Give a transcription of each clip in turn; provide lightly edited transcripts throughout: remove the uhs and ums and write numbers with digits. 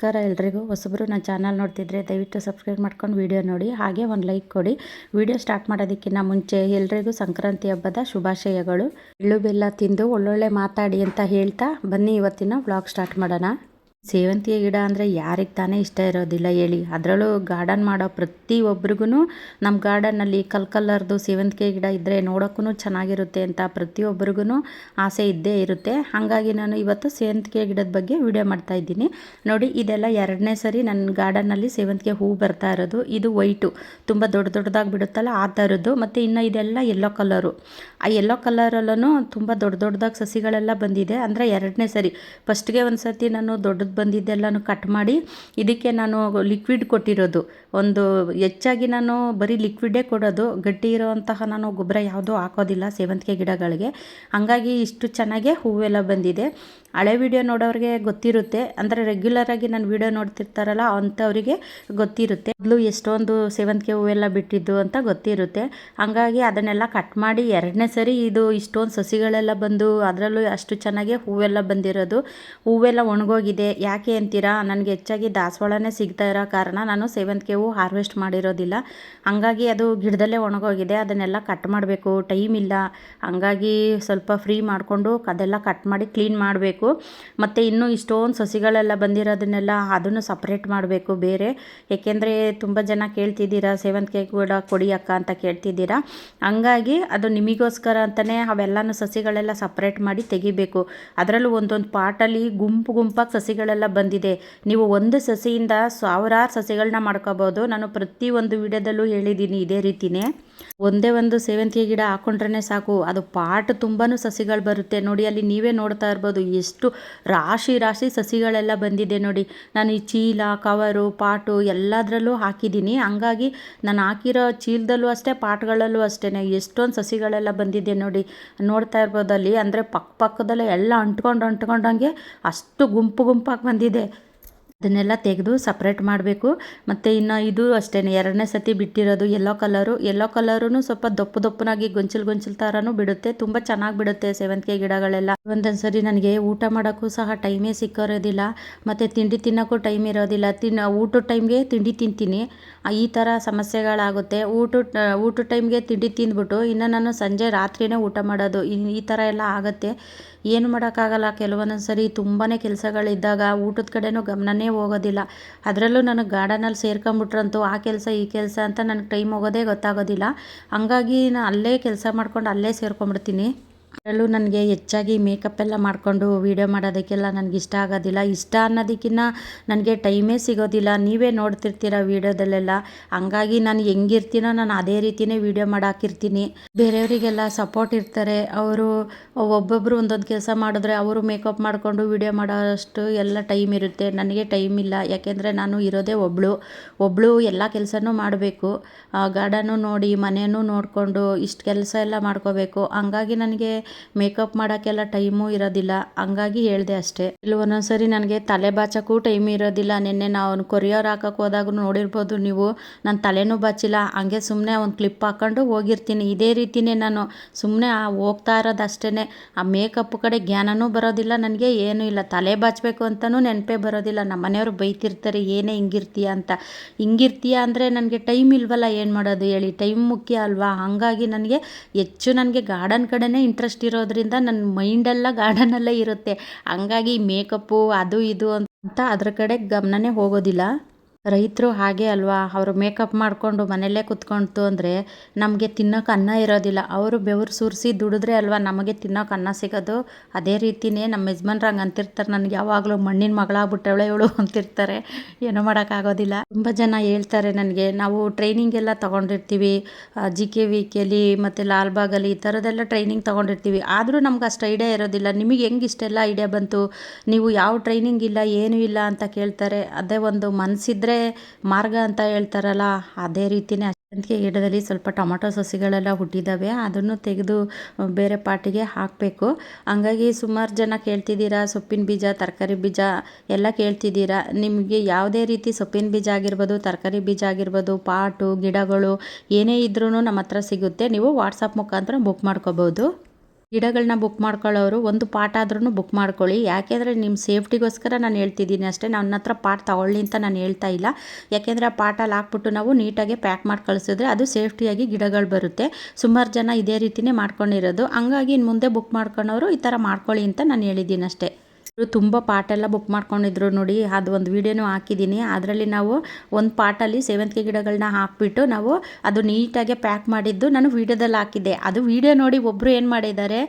ನಮಸ್ಕಾರ ಎಲ್ರಿಗೂ. ಹೊಸಬರು ನನ್ನ ಚಾನಲ್ ನೋಡ್ತಿದ್ರೆ ದಯವಿಟ್ಟು ಸಬ್ಸ್ಕ್ರೈಬ್ ಮಾಡ್ಕೊಂಡು ವಿಡಿಯೋ ನೋಡಿ, ಹಾಗೆ ಒಂದು ಲೈಕ್ ಕೊಡಿ. ವಿಡಿಯೋ ಸ್ಟಾರ್ಟ್ ಮಾಡೋದಕ್ಕಿಂತ ಮುಂಚೆ ಎಲ್ರಿಗೂ ಸಂಕ್ರಾಂತಿ ಹಬ್ಬದ ಶುಭಾಶಯಗಳು. ಎಳ್ಳು ಬೆಲ್ಲ ತಿಂದು ಒಳ್ಳೊಳ್ಳೆ ಮಾತಾಡಿ ಅಂತ ಹೇಳ್ತಾ ಬನ್ನಿ ಇವತ್ತಿನ ವ್ಲಾಗ್ ಸ್ಟಾರ್ಟ್ ಮಾಡೋಣ. ಸೇವಂತಿಗೆ ಗಿಡ ಅಂದರೆ ಯಾರಿಗೆ ತಾನೇ ಇಷ್ಟ ಇರೋದಿಲ್ಲ ಹೇಳಿ. ಅದರಲ್ಲೂ ಗಾರ್ಡನ್ ಮಾಡೋ ಪ್ರತಿಯೊಬ್ಬರಿಗೂ ನಮ್ಮ ಗಾರ್ಡನ್ನಲ್ಲಿ ಕಲರ್ದು ಸೇವಂತಿಗೆ ಗಿಡ ಇದ್ದರೆ ನೋಡೋಕ್ಕೂ ಚೆನ್ನಾಗಿರುತ್ತೆ ಅಂತ ಪ್ರತಿಯೊಬ್ಬರಿಗೂ ಆಸೆ ಇದ್ದೇ ಇರುತ್ತೆ. ಹಾಗಾಗಿ ನಾನು ಇವತ್ತು ಸೇವಂತಿಗೆ ಗಿಡದ ಬಗ್ಗೆ ವಿಡಿಯೋ ಮಾಡ್ತಾ ಇದ್ದೀನಿ. ನೋಡಿ, ಇದೆಲ್ಲ ಎರಡನೇ ಸರಿ ನನ್ನ ಗಾರ್ಡನ್ನಲ್ಲಿ ಸೇವಂತಿಗೆ ಹೂ ಬರ್ತಾ ಇರೋದು. ಇದು ವೈಟು ತುಂಬ ದೊಡ್ಡದಾಗಿ ಬಿಡುತ್ತಲ್ಲ ಆ ಥರದ್ದು. ಮತ್ತು ಇನ್ನು ಇದೆಲ್ಲ ಯೆಲ್ಲೋ ಕಲರು. ಆ ಯೆಲ್ಲೋ ಕಲರಲ್ಲೂ ತುಂಬ ದೊಡ್ಡದಾಗಿ ಸಸಿಗಳೆಲ್ಲ ಬಂದಿದೆ. ಅಂದರೆ ಎರಡನೇ ಸರಿ. ಫಸ್ಟ್ಗೆ ಒಂದು ಸರ್ತಿ ನಾನು ದೊಡ್ಡದು ಬಂದಿದ್ದೆಲ್ಲನೂ ಕಟ್ ಮಾಡಿ ಇದಕ್ಕೆ ನಾನು ಲಿಕ್ವಿಡ್ ಕೊಟ್ಟಿರೋದು. ಒಂದು ಹೆಚ್ಚಾಗಿ ನಾನು ಬರೀ ಲಿಕ್ವಿಡೇ ಕೊಡೋದು, ಗಟ್ಟಿ ಇರೋವಂತಹ ನಾನು ಗೊಬ್ಬರ ಯಾವುದೂ ಹಾಕೋದಿಲ್ಲ ಸೇವಂತಿಗೆ ಗಿಡಗಳಿಗೆ. ಹಾಗಾಗಿ ಇಷ್ಟು ಚೆನ್ನಾಗೇ ಹೂವೆಲ್ಲ ಬಂದಿದೆ. ಹಳೆ ವಿಡಿಯೋ ನೋಡೋರಿಗೆ ಗೊತ್ತಿರುತ್ತೆ, ಅಂದರೆ ರೆಗ್ಯುಲರಾಗಿ ನಾನು ವಿಡಿಯೋ ನೋಡ್ತಿರ್ತಾರಲ್ಲ ಅಂಥವರಿಗೆ ಗೊತ್ತಿರುತ್ತೆ ಮೊದಲು ಎಷ್ಟೊಂದು ಸೇವಂತಿಗೆ ಹೂವೆಲ್ಲ ಬಿಟ್ಟಿದ್ದು ಅಂತ ಗೊತ್ತಿರುತ್ತೆ. ಹಾಗಾಗಿ ಅದನ್ನೆಲ್ಲ ಕಟ್ ಮಾಡಿ ಎರಡನೇ ಸರಿ ಇದು ಇಷ್ಟೊಂದು ಸಸಿಗಳೆಲ್ಲ ಬಂದು ಅದರಲ್ಲೂ ಅಷ್ಟು ಚೆನ್ನಾಗಿ ಹೂವೆಲ್ಲ ಬಂದಿರೋದು. ಹೂವೆಲ್ಲ ಒಣಗೋಗಿದೆ. ಯಾಕೆ ಅಂತೀರಾ, ನನಗೆ ಹೆಚ್ಚಾಗಿ ದಾಸವಾಳನೇ ಸಿಗ್ತಾ ಇರೋ ಕಾರಣ ನಾನು ಸೇವಂತಿಗೆ ಹೂವು ಹಾರ್ವೆಸ್ಟ್ ಮಾಡಿರೋದಿಲ್ಲ. ಹಾಗಾಗಿ ಅದು ಗಿಡದಲ್ಲೇ ಒಣಗೋಗಿದೆ. ಅದನ್ನೆಲ್ಲ ಕಟ್ ಮಾಡಬೇಕು, ಟೈಮ್ ಇಲ್ಲ. ಹಾಗಾಗಿ ಸ್ವಲ್ಪ ಫ್ರೀ ಮಾಡಿಕೊಂಡು ಅದೆಲ್ಲ ಕಟ್ ಮಾಡಿ ಕ್ಲೀನ್ ಮಾಡಬೇಕು. ಮತ್ತು ಇನ್ನೂ ಇಷ್ಟೊಂದು ಸಸಿಗಳೆಲ್ಲ ಬಂದಿರೋದನ್ನೆಲ್ಲ ಅದನ್ನು ಸಪ್ರೇಟ್ ಮಾಡಬೇಕು ಬೇರೆ. ಏಕೆಂದರೆ ತುಂಬ ಜನ ಕೇಳ್ತಿದ್ದೀರಾ ಸೇವಂತಿಗೆ ಕೂಡ ಕೊಡಿ ಅಕ್ಕ ಅಂತ ಕೇಳ್ತಿದ್ದೀರಾ. ಹಂಗಾಗಿ ಅದು ನಿಮಗೋಸ್ಕರ ಅಂತಲೇ ಅವೆಲ್ಲನೂ ಸಸಿಗಳೆಲ್ಲ ಸಪ್ರೇಟ್ ಮಾಡಿ ತೆಗಿಬೇಕು. ಅದರಲ್ಲೂ ಒಂದೊಂದು ಪಾಟಲ್ಲಿ ಗುಂಪಾಗಿ ಸಸಿಗಳೆಲ್ಲ ಬಂದಿದೆ. ನೀವು ಒಂದು ಸಸಿಯಿಂದ ಸಾವಿರಾರು ಸಸಿಗಳನ್ನ ಮಾಡ್ಕೋಬೋದು. ನಾನು ಪ್ರತಿಯೊಂದು ವಿಡಿಯೋದಲ್ಲೂ ಹೇಳಿದ್ದೀನಿ ಇದೇ ರೀತಿಯೇ. ಒಂದೇ ಒಂದು ಸೇವಂತಿಗೆ ಗಿಡ ಹಾಕೊಂಡ್ರೆ ಸಾಕು, ಅದು ಪಾಟ್ ತುಂಬಾ ಸಸಿಗಳು ಬರುತ್ತೆ. ನೋಡಿ, ಅಲ್ಲಿ ನೀವೇ ನೋಡ್ತಾ ಇರ್ಬೋದು ಎಷ್ಟು ರಾಶಿ ಸಸಿಗಳೆಲ್ಲ ಬಂದಿದೆ ನೋಡಿ. ನಾನು ಈ ಚೀಲ, ಕವರು, ಪಾಟು ಎಲ್ಲದರಲ್ಲೂ ಹಾಕಿದ್ದೀನಿ. ಹಂಗಾಗಿ ನಾನು ಹಾಕಿರೋ ಚೀಲದಲ್ಲೂ ಅಷ್ಟೇ, ಪಾಟ್ಗಳಲ್ಲೂ ಅಷ್ಟೇ ಎಷ್ಟೊಂದು ಸಸಿಗಳೆಲ್ಲ ಬಂದಿದೆ ನೋಡಿ. ನೋಡ್ತಾ ಇರ್ಬೋದು ಅಲ್ಲಿ, ಅಂದರೆ ಪಕ್ಕದಲ್ಲೇ ಎಲ್ಲ ಅಂಟ್ಕೊಂಡಂಗೆ ಅಷ್ಟು ಗುಂಪಾಗಿ ಬಂದಿದೆ. ಅದನ್ನೆಲ್ಲ ತೆಗೆದು ಸಪ್ರೇಟ್ ಮಾಡಬೇಕು. ಮತ್ತು ಇನ್ನು ಇದು ಅಷ್ಟೇ ಎರಡನೇ ಸತಿ ಬಿಟ್ಟಿರೋದು ಯೆಲ್ಲೋ ಕಲರೂ ಸ್ವಲ್ಪ ದಪ್ಪನಾಗಿ ಗೊಂಚಲು ಥರನೂ ಬಿಡುತ್ತೆ. ತುಂಬ ಚೆನ್ನಾಗಿ ಬಿಡುತ್ತೆ ಸೇವಂತಿಗೆ ಗಿಡಗಳೆಲ್ಲ. ಒಂದೊಂದು ಸರಿ ನನಗೆ ಊಟ ಮಾಡೋಕ್ಕೂ ಸಹ ಟೈಮೇ ಸಿಕ್ಕಿರೋದಿಲ್ಲ, ಮತ್ತು ತಿಂಡಿ ತಿನ್ನೋಕ್ಕೂ ಟೈಮ್ ಇರೋದಿಲ್ಲ. ಊಟದ ಟೈಮ್ಗೆ ತಿಂಡಿ ತಿಂತೀನಿ, ಈ ಥರ ಸಮಸ್ಯೆಗಳಾಗುತ್ತೆ. ಊಟದ ಟೈಮ್ಗೆ ತಿಂಡಿ ತಿಂದ್ಬಿಟ್ಟು ಇನ್ನು ನಾನು ಸಂಜೆ ರಾತ್ರಿಯೇ ಊಟ ಮಾಡೋದು, ಈ ಥರ ಎಲ್ಲ ಆಗುತ್ತೆ. ಏನು ಮಾಡೋಕ್ಕಾಗಲ್ಲ. ಕೆಲವೊಂದೊಂದು ಸರಿ ತುಂಬಾ ಕೆಲಸಗಳಿದ್ದಾಗ ಊಟದ ಕಡೆನೂ ಗಮನನೇ ಹೋಗೋದಿಲ್ಲ. ಅದರಲ್ಲೂ ನನಗೆ ಗಾರ್ಡನಲ್ಲಿ ಸೇರ್ಕೊಂಬಿಟ್ರಂತೂ ಆ ಕೆಲಸ ಈ ಕೆಲಸ ಅಂತ ನನಗೆ ಟೈಮ್ ಹೋಗೋದೇ ಗೊತ್ತಾಗೋದಿಲ್ಲ. ಹಂಗಾಗಿ ನಾನು ಅಲ್ಲೇ ಕೆಲಸ ಮಾಡ್ಕೊಂಡು ಅಲ್ಲೇ ಸೇರ್ಕೊಂಡ್ಬಿಡ್ತೀನಿ. ಅದರಲ್ಲೂ ನನಗೆ ಹೆಚ್ಚಾಗಿ ಮೇಕಪ್ ಎಲ್ಲ ಮಾಡಿಕೊಂಡು ವೀಡಿಯೋ ಮಾಡೋದಕ್ಕೆಲ್ಲ ನನಗೆ ಇಷ್ಟ ಆಗೋದಿಲ್ಲ. ಇಷ್ಟ ಅನ್ನೋದಕ್ಕಿಂತ ನನಗೆ ಟೈಮೇ ಸಿಗೋದಿಲ್ಲ. ನೀವೇ ನೋಡ್ತಿರ್ತೀರ ವೀಡಿಯೋದಲ್ಲೆಲ್ಲ. ಹಂಗಾಗಿ ನಾನು ಹೆಂಗಿರ್ತೀನೋ ನಾನು ಅದೇ ರೀತಿಯೇ ವೀಡಿಯೋ ಮಾಡಾಕಿರ್ತೀನಿ. ಬೇರೆಯವರಿಗೆಲ್ಲ ಸಪೋರ್ಟ್ ಇರ್ತಾರೆ. ಅವರು ಒಬ್ಬೊಬ್ಬರು ಒಂದೊಂದು ಕೆಲಸ ಮಾಡಿದ್ರೆ ಅವರು ಮೇಕಪ್ ಮಾಡಿಕೊಂಡು ವೀಡಿಯೋ ಮಾಡೋಷ್ಟು ಎಲ್ಲ ಟೈಮ್ ಇರುತ್ತೆ. ನನಗೆ ಟೈಮ್ ಇಲ್ಲ. ಯಾಕೆಂದರೆ ನಾನು ಇರೋದೇ ಒಬ್ಬಳು ಎಲ್ಲ ಕೆಲಸನೂ ಮಾಡಬೇಕು. ಗಾರ್ಡನ್ನು ನೋಡಿ, ಮನೆಯೂ ನೋಡಿಕೊಂಡು ಇಷ್ಟು ಕೆಲಸ ಎಲ್ಲ ಮಾಡ್ಕೋಬೇಕು. ಹಂಗಾಗಿ ನನಗೆ ಮೇಕಪ್ ಮಾಡೋಕ್ಕೆಲ್ಲ ಟೈಮು ಇರೋದಿಲ್ಲ. ಹಂಗಾಗಿ ಹೇಳಿದೆ ಅಷ್ಟೇ. ಇಲ್ಲಿ ಒಂದೊಂದ್ಸರಿ ನನಗೆ ತಲೆ ಬಾಚೋಕ್ಕೂ ಟೈಮ್ ಇರೋದಿಲ್ಲ. ನಿನ್ನೆ ನಾವು ಕೊರಿಯರ್ ಹಾಕೋಕೆ ಹೋದಾಗ ನೋಡಿರ್ಬೋದು ನೀವು, ನಾನು ತಲೆನೂ ಬಾಚಿಲ್ಲ, ಹಂಗೆ ಸುಮ್ಮನೆ ಒಂದು ಕ್ಲಿಪ್ ಹಾಕ್ಕೊಂಡು ಹೋಗಿರ್ತೀನಿ. ಇದೇ ರೀತಿಯೇ ನಾನು ಸುಮ್ಮನೆ ಹೋಗ್ತಾ ಇರೋದು ಅಷ್ಟೇ. ಆ ಮೇಕಪ್ ಕಡೆ ಜ್ಞಾನನೂ ಬರೋದಿಲ್ಲ ನನಗೆ, ಏನೂ ಇಲ್ಲ. ತಲೆ ಬಾಚಬೇಕು ಅಂತಲೂ ನೆನಪೇ ಬರೋದಿಲ್ಲ. ನಮ್ಮ ಮನೆಯವರು ಬೈತಿರ್ತಾರೆ, ಏನೇ ಹಿಂಗಿರ್ತೀಯ ಅಂತ. ಹಿಂಗಿರ್ತೀಯ ಅಂದರೆ ನನಗೆ ಟೈಮ್ ಇಲ್ವಲ್ಲ, ಏನು ಮಾಡೋದು ಹೇಳಿ. ಟೈಮ್ ಮುಖ್ಯ ಅಲ್ವಾ. ಹಾಗಾಗಿ ನನಗೆ ಗಾರ್ಡನ್ ಕಡೆನೇ ಇಂಟ್ರೆಸ್ಟ್ ಇರೋದ್ರಿಂದ ನನ್ನ ಮೈಂಡೆಲ್ಲ ಗಾರ್ಡನಲ್ಲೇ ಇರುತ್ತೆ. ಹಂಗಾಗಿ ಮೇಕಪ್ಪು ಅದು ಇದು ಅಂತ ಅದ್ರ ಕಡೆ ಗಮನನೇ ಹೋಗೋದಿಲ್ಲ. ರೈತರು ಹಾಗೆ ಅಲ್ವಾ, ಅವರು ಮೇಕಪ್ ಮಾಡಿಕೊಂಡು ಮನೆಯಲ್ಲೇ ಕುತ್ಕೊಳ್ತು ಅಂದರೆ ನಮಗೆ ತಿನ್ನೋಕೆ ಅನ್ನ ಇರೋದಿಲ್ಲ. ಅವರು ಬೆವರು ಸುರಿಸಿ ದುಡಿದ್ರೆ ಅಲ್ವಾ ನಮಗೆ ತಿನ್ನೋಕೆ ಅನ್ನ ಸಿಗೋದು. ಅದೇ ರೀತಿಯೇ ನಮ್ಮ ಯಜಮಾನ್ರು ಹಂಗೆ ಅಂತಿರ್ತಾರೆ, ನನಗೆ ಯಾವಾಗಲೂ ಮಣ್ಣಿನ ಮಗಳಾಗ್ಬಿಟ್ಟವಳೆ ಇವಳು ಅಂತಿರ್ತಾರೆ. ಏನೂ ಮಾಡೋಕ್ಕಾಗೋದಿಲ್ಲ. ತುಂಬ ಜನ ಹೇಳ್ತಾರೆ ನನಗೆ, ನಾವು ಟ್ರೈನಿಂಗ್ ಎಲ್ಲ ತೊಗೊಂಡಿರ್ತೀವಿ, GKVKಲಿ ಮತ್ತು ಲಾಲ್ಬಾಗಲ್ಲಿ ಈ ಥರದ್ದೆಲ್ಲ ಟ್ರೈನಿಂಗ್ ತೊಗೊಂಡಿರ್ತೀವಿ. ಆದರೂ ನಮ್ಗೆ ಅಷ್ಟು ಐಡಿಯಾ ಇರೋದಿಲ್ಲ. ನಿಮಗೆ ಹೆಂಗೆ ಇಷ್ಟೆಲ್ಲ ಐಡಿಯಾ ಬಂತು, ನೀವು ಯಾವ ಟ್ರೈನಿಂಗ್ ಇಲ್ಲ ಏನೂ ಇಲ್ಲ ಅಂತ ಕೇಳ್ತಾರೆ. ಅದೇ ಒಂದು ಮನಸ್ಸಿದ್ರೆ ಮಾರ್ಗ ಅಂತ ಹೇಳ್ತಾರಲ್ಲ, ಅದೇ ರೀತಿಯೇ. ಸೇವಂತಿಗೆ ಗಿಡದಲ್ಲಿ ಸ್ವಲ್ಪ ಟೊಮೊಟೊ ಸಸಿಗಳೆಲ್ಲ ಹುಟ್ಟಿದ್ದಾವೆ, ಅದನ್ನು ತೆಗೆದು ಬೇರೆ ಪಾಟಿಗೆ ಹಾಕಬೇಕು. ಹಂಗಾಗಿ ಸುಮಾರು ಜನ ಕೇಳ್ತಿದ್ದೀರಾ ಸೊಪ್ಪಿನ ಬೀಜ, ತರಕಾರಿ ಬೀಜ ಎಲ್ಲ ಕೇಳ್ತಿದ್ದೀರಾ. ನಿಮಗೆ ಯಾವುದೇ ರೀತಿ ಸೊಪ್ಪಿನ ಬೀಜ ಆಗಿರ್ಬೋದು, ತರಕಾರಿ ಬೀಜ ಆಗಿರ್ಬೋದು, ಪಾಟು ಗಿಡಗಳು ಏನೇ ಇದ್ರೂ ನಮ್ಮ ಹತ್ರ ಸಿಗುತ್ತೆ. ನೀವು ವಾಟ್ಸಪ್ ಮುಖಾಂತರ ಬುಕ್ ಮಾಡ್ಕೋಬೋದು. ಗಿಡಗಳನ್ನ ಬುಕ್ ಮಾಡ್ಕೊಳ್ಳೋರು ಒಂದು ಪಾಟ್ ಆದ್ರೂ ಬುಕ್ ಮಾಡ್ಕೊಳ್ಳಿ. ಯಾಕೆಂದರೆ ನಿಮ್ಮ ಸೇಫ್ಟಿಗೋಸ್ಕರ ನಾನು ಹೇಳ್ತಿದ್ದೀನಿ ಅಷ್ಟೇ. ನನ್ನ ಹತ್ರ ಪಾಟ್ ತಗೊಳ್ಳಿ ಅಂತ ನಾನು ಹೇಳ್ತಾ ಇಲ್ಲ. ಯಾಕೆಂದರೆ ಆ ಪಾಟಲ್ಲಿ ಹಾಕ್ಬಿಟ್ಟು ನಾವು ನೀಟಾಗಿ ಪ್ಯಾಕ್ ಮಾಡಿ ಕಳಿಸಿದ್ರೆ ಅದು ಸೇಫ್ಟಿಯಾಗಿ ಗಿಡಗಳು ಬರುತ್ತೆ. ಸುಮಾರು ಜನ ಇದೇ ರೀತಿಯೇ ಮಾಡ್ಕೊಂಡಿರೋದು. ಹಂಗಾಗಿ ಇನ್ನು ಮುಂದೆ ಬುಕ್ ಮಾಡ್ಕೊಳೋರು ಈ ಥರ ಮಾಡ್ಕೊಳ್ಳಿ ಅಂತ ನಾನು ಹೇಳಿದ್ದೀನಿ ಅಷ್ಟೇ. ತುಂಬ ಪಾಟೆಲ್ಲ ಬುಕ್ ಮಾಡ್ಕೊಂಡಿದ್ರು ನೋಡಿ, ಅದು ಒಂದು ವೀಡಿಯೋನೂ ಹಾಕಿದ್ದೀನಿ. ಅದರಲ್ಲಿ ನಾವು ಒಂದು ಪಾಟಲ್ಲಿ ಸೇವಂತಿಗೆ ಗಿಡಗಳನ್ನ ಹಾಕ್ಬಿಟ್ಟು ನಾವು ಅದು ನೀಟಾಗಿ ಪ್ಯಾಕ್ ಮಾಡಿದ್ದು ನಾನು ವೀಡಿಯೋದಲ್ಲಿ ಹಾಕಿದ್ದೆ. ಅದು ವೀಡಿಯೋ ನೋಡಿ ಒಬ್ಬರು ಏನು ಮಾಡಿದ್ದಾರೆ,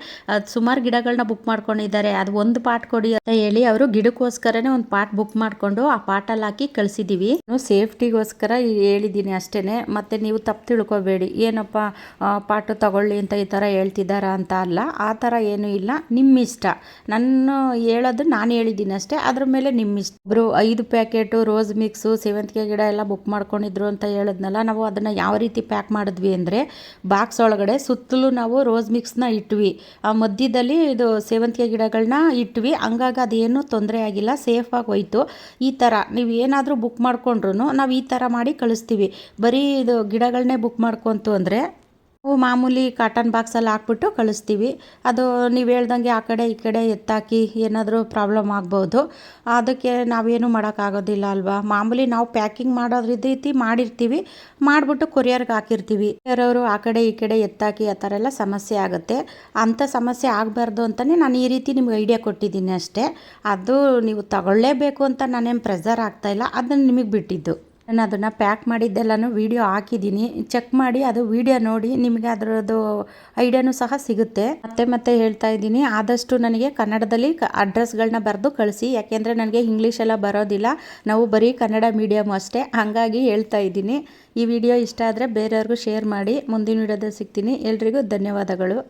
ಸುಮಾರು ಗಿಡಗಳನ್ನ ಬುಕ್ ಮಾಡ್ಕೊಂಡಿದ್ದಾರೆ. ಅದು ಒಂದು ಪಾಟ್ ಕೊಡಿ ಅಂತ ಹೇಳಿ ಅವರು ಗಿಡಕ್ಕೋಸ್ಕರನೇ ಒಂದು ಪಾಟ್ ಬುಕ್ ಮಾಡಿಕೊಂಡು ಆ ಪಾಟಲ್ಲಿ ಹಾಕಿ ಕಳಿಸಿದ್ದೀವಿ. ಸೇಫ್ಟಿಗೋಸ್ಕರ ಹೇಳಿದ್ದೀನಿ ಅಷ್ಟೇ. ಮತ್ತು ನೀವು ತಪ್ಪು ತಿಳ್ಕೊಬೇಡಿ, ಏನಪ್ಪ ಪಾಟು ತಗೊಳ್ಳಿ ಅಂತ ಈ ಥರ ಹೇಳ್ತಿದ್ದಾರಾ ಅಂತ ಅಲ್ಲ. ಆ ಥರ ಏನೂ ಇಲ್ಲ, ನಿಮ್ಮ ಇಷ್ಟ. ನಾನು ಹೇಳೋದು ನಾನು ಹೇಳಿದ್ದೀನಿ ಅಷ್ಟೇ. ಅದ್ರ ಮೇಲೆ ನಿಮ್ಮ ಇಷ್ಟ. ಒಬ್ಬರು 5 ಪ್ಯಾಕೆಟು ರೋಸ್ ಮಿಕ್ಸು ಸೇವಂತಿಗೆ ಗಿಡ ಎಲ್ಲ ಬುಕ್ ಮಾಡ್ಕೊಂಡಿದ್ರು ಅಂತ ಹೇಳಿದ್ನಲ್ಲ, ನಾವು ಅದನ್ನು ಯಾವ ರೀತಿ ಪ್ಯಾಕ್ ಮಾಡಿದ್ವಿ ಅಂದರೆ ಬಾಕ್ಸ್ ಒಳಗಡೆ ಸುತ್ತಲೂ ನಾವು ರೋಸ್ ಮಿಕ್ಸ್ನ ಇಟ್ವಿ, ಆ ಮಧ್ಯದಲ್ಲಿ ಇದು ಸೇವಂತಿಗೆ ಗಿಡಗಳನ್ನ ಇಟ್ವಿ. ಹಂಗಾಗಿ ಅದೇನು ತೊಂದರೆ ಆಗಿಲ್ಲ, ಸೇಫಾಗಿ ಹೋಯ್ತು. ಈ ಥರ ನೀವು ಏನಾದರೂ ಬುಕ್ ಮಾಡ್ಕೊಂಡ್ರು ನಾವು ಈ ಥರ ಮಾಡಿ ಕಳಿಸ್ತೀವಿ. ಬರೀ ಇದು ಗಿಡಗಳನ್ನೇ ಬುಕ್ ಮಾಡ್ಕೊಂತು ಅಂದರೆ ನಾವು ಮಾಮೂಲಿ ಕಾಟನ್ ಬಾಕ್ಸಲ್ಲಿ ಹಾಕ್ಬಿಟ್ಟು ಕಳಿಸ್ತೀವಿ. ಅದು ನೀವು ಹೇಳ್ದಂಗೆ ಆ ಕಡೆ ಈ ಕಡೆ ಎತ್ತಾಕಿ ಏನಾದರೂ ಪ್ರಾಬ್ಲಮ್ ಆಗ್ಬೋದು. ಅದಕ್ಕೆ ನಾವೇನು ಮಾಡೋಕ್ಕಾಗೋದಿಲ್ಲ ಅಲ್ವಾ. ಮಾಮೂಲಿ ನಾವು ಪ್ಯಾಕಿಂಗ್ ಮಾಡೋದ್ರ ರೀತಿ ಮಾಡಿರ್ತೀವಿ, ಮಾಡಿಬಿಟ್ಟು ಕೊರಿಯರ್ಗೆ ಹಾಕಿರ್ತೀವಿ. ಕೊರಿಯರವರು ಆ ಕಡೆ ಈ ಕಡೆ ಎತ್ತಾಕಿ ಆ ಥರ ಎಲ್ಲ ಸಮಸ್ಯೆ ಆಗುತ್ತೆ. ಅಂಥ ಸಮಸ್ಯೆ ಆಗಬಾರ್ದು ಅಂತಲೇ ನಾನು ಈ ರೀತಿ ನಿಮ್ಗೆ ಐಡಿಯಾ ಕೊಟ್ಟಿದ್ದೀನಿ ಅಷ್ಟೇ. ಅದು ನೀವು ತಗೊಳ್ಳೇಬೇಕು ಅಂತ ನಾನೇನು ಪ್ರೆಸರ್ ಆಗ್ತಾಯಿಲ್ಲ, ಅದನ್ನು ನಿಮಗೆ ಬಿಟ್ಟಿದ್ದು. ನಾನು ಅದನ್ನು ಪ್ಯಾಕ್ ಮಾಡಿದ್ದೆಲ್ಲನೂ ವೀಡಿಯೋ ಹಾಕಿದ್ದೀನಿ, ಚೆಕ್ ಮಾಡಿ ಅದು ವೀಡಿಯೋ ನೋಡಿ, ನಿಮಗೆ ಅದರದ್ದು ಐಡಿಯಾನೂ ಸಹ ಸಿಗುತ್ತೆ. ಮತ್ತೆ ಹೇಳ್ತಾ ಇದ್ದೀನಿ, ಆದಷ್ಟು ನನಗೆ ಕನ್ನಡದಲ್ಲಿ ಅಡ್ರೆಸ್ಗಳನ್ನ ಬರೆದು ಕಳಿಸಿ. ಯಾಕೆಂದರೆ ನನಗೆ ಇಂಗ್ಲೀಷೆಲ್ಲ ಬರೋದಿಲ್ಲ, ನಾವು ಬರೀ ಕನ್ನಡ ಮೀಡಿಯಮ್ ಅಷ್ಟೇ. ಹಾಗಾಗಿ ಹೇಳ್ತಾ ಇದ್ದೀನಿ. ಈ ವಿಡಿಯೋ ಇಷ್ಟ ಆದರೆ ಬೇರೆಯವ್ರಿಗೂ ಶೇರ್ ಮಾಡಿ. ಮುಂದಿನ ವಿಡಿಯೋದಲ್ಲಿ ಸಿಗ್ತೀನಿ. ಎಲ್ರಿಗೂ ಧನ್ಯವಾದಗಳು.